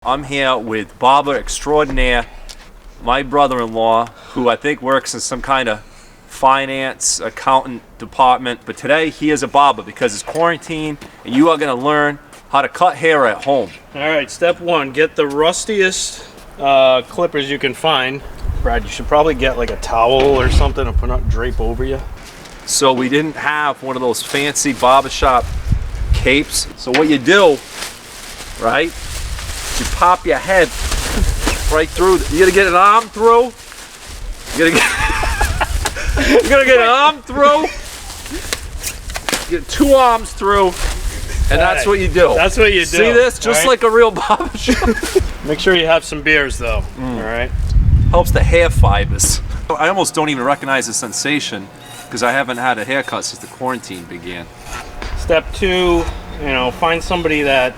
I'm here with barber extraordinaire, my brother-in-law, who I think works in some kind of finance accountant department, but today he is a barber because it's quarantine and you are going to learn how to cut hair at home. All right, step one, get the rustiest clippers you can find. Brad, you should probably get like a towel or something to put up, drape over you. So we didn't have one of those fancy barbershop capes. So what you do, right, you pop your head right through. You gotta get an arm through. You gotta get an arm through. Get two arms through, and that's what you do. That's what you do. See this? Just like a real barber shop. Make sure you have some beers though. All right. Helps the hair fibers. I almost don't even recognize the sensation because I haven't had a haircut since the quarantine began. Step two, find somebody that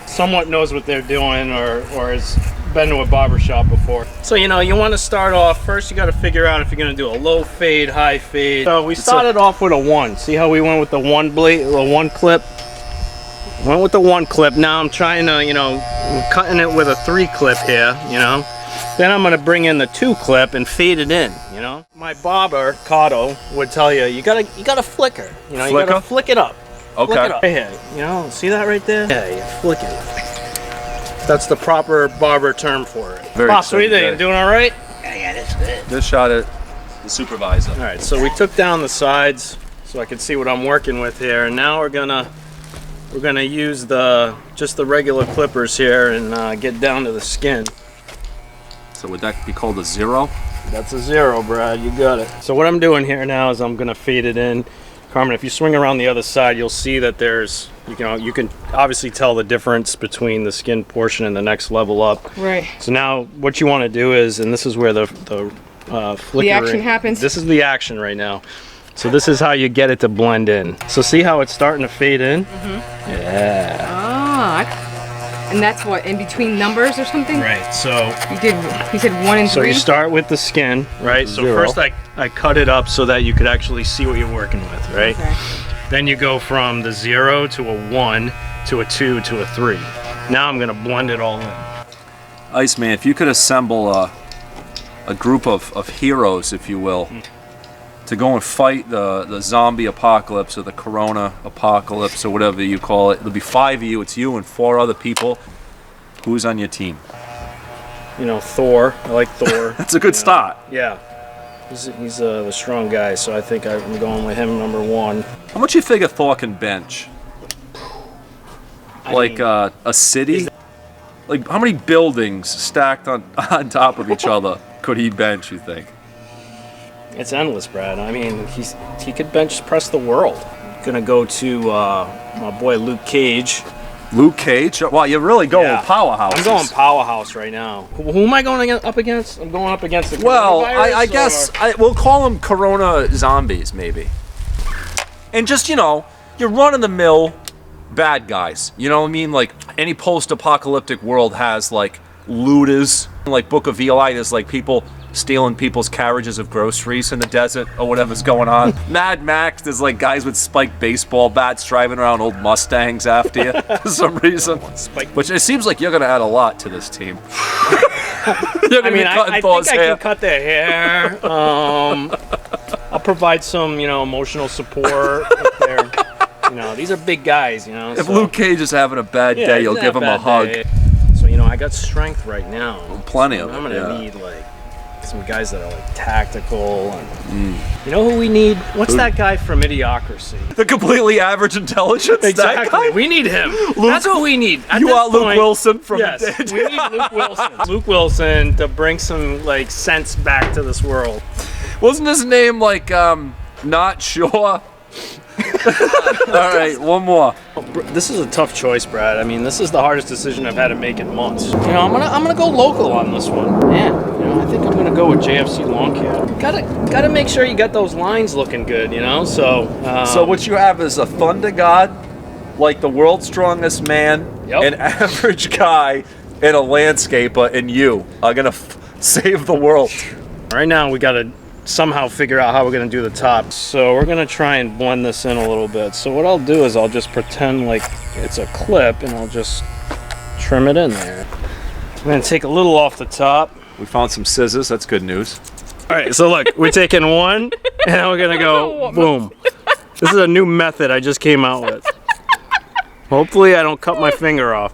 somewhat knows what they're doing or has been to a barber shop before. So you want to start off first. You got to figure out if you're going to do a low fade, high fade. So we started off with a one. See how we went with the one blade, the one clip. Went with the one clip. Now I'm trying to, I'm cutting it with a three clip here. Then I'm going to bring in the two clip and fade it in. My barber Kato would tell you, you gotta flicker. You gotta flick it up. Okay. Flick it up. Right here. See that right there? Yeah, you flick it. That's the proper barber term for it. Boss, what do you think? Doing all right? Yeah, that's good. Just shot at the supervisor. All right, so we took down the sides so I could see what I'm working with here, and now we're gonna use just the regular clippers here and get down to the skin. So would that be called a zero? That's a zero, Brad. You got it. So what I'm doing here now is I'm gonna fade it in. Carmen, if you swing around the other side, you'll see that you can obviously tell the difference between the skin portion and the next level up. Right. So now what you want to do is, and this is where the flickering, the action happens. This is the action right now. So this is how you get it to blend in. So see how it's starting to fade in? Mm-hmm. Yeah. Ah. And that's what, in between numbers or something? Right, so you said 1 and 3? So you start with the skin, right? So Zero. first I cut it up so that you could actually see what you're working with, right? Okay. Then you go from the 0 to a 1 to a 2 to a 3. Now I'm gonna blend it all in. Iceman, if you could assemble a group of heroes, if you will, to go and fight the zombie apocalypse or the corona apocalypse or whatever you call it. There'll be 5 of you. It's you and 4 other people. Who's on your team? Thor. I like Thor. That's a good start. Yeah. He's the strong guy, so I think I'm going with him number 1. How much you figure Thor can bench? A city? Like how many buildings stacked on top of each other could he bench, you think? It's endless, Brad. I mean, he could bench press the world. Gonna go to my boy Luke Cage. Luke Cage? Wow, you're really going powerhouse. I'm going powerhouse right now. Who am I going up against? I'm going up against the Well, coronavirus, I guess we'll call them Corona zombies, maybe. And just, you're run-of-the-mill bad guys. You know what I mean? Like, any post-apocalyptic world has, like, looters. Like Book of Eli, there's, like, people stealing people's carriages of groceries in the desert or whatever's going on. Mad Max, there's like guys with spiked baseball bats driving around old Mustangs after you for some reason. Which it seems like you're going to add a lot to this team. I think I can cut their hair. I'll provide some, emotional support if they're, these are big guys, If Luke Cage is having a bad day, you'll give him a hug. Day. So, I got strength right now. Plenty of it. I'm going to need, some guys that are tactical and you know who we need? What's that guy from Idiocracy? The completely average intelligence. Exactly. That guy? We need him. That's what we need. You are Luke Wilson from the dead. We need Luke Wilson. Luke Wilson to bring some sense back to this world. Wasn't his name Not Sure? All right, one more. This is a tough choice, Brad. I mean, this is the hardest decision I've had to make in months. I'm gonna go local on this one. Yeah. I think I'm gonna go with JFC Lawn Care. Gotta make sure you got those lines looking good. So what you have is a thunder god, like the world's strongest man, an average guy, and a landscaper, and you are gonna save the world. Right now, we gotta somehow figure out how we're going to do the top. So we're going to try and blend this in a little bit. So what I'll do is I'll just pretend like it's a clip and I'll just trim it in there. I'm gonna take a little off the top. We found some scissors. That's good news. All right, so look, we're taking one, and then we're gonna go boom. This is a new method I just came out with. Hopefully I don't cut my finger off.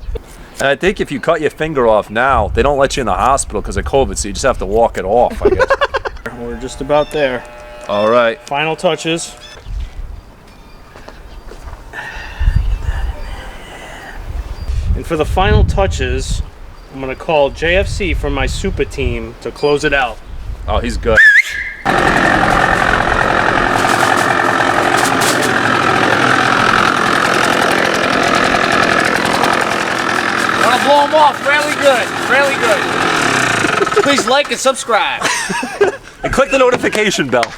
And I think if you cut your finger off now, they don't let you in the hospital because of COVID, so you just have to walk it off, I guess. We're just about there. All right. Final touches. And for the final touches, I'm gonna call JFC from my super team to close it out. Oh, he's good. Wanna blow them off? Really good. Really good. Please like and subscribe. And click the notification bell.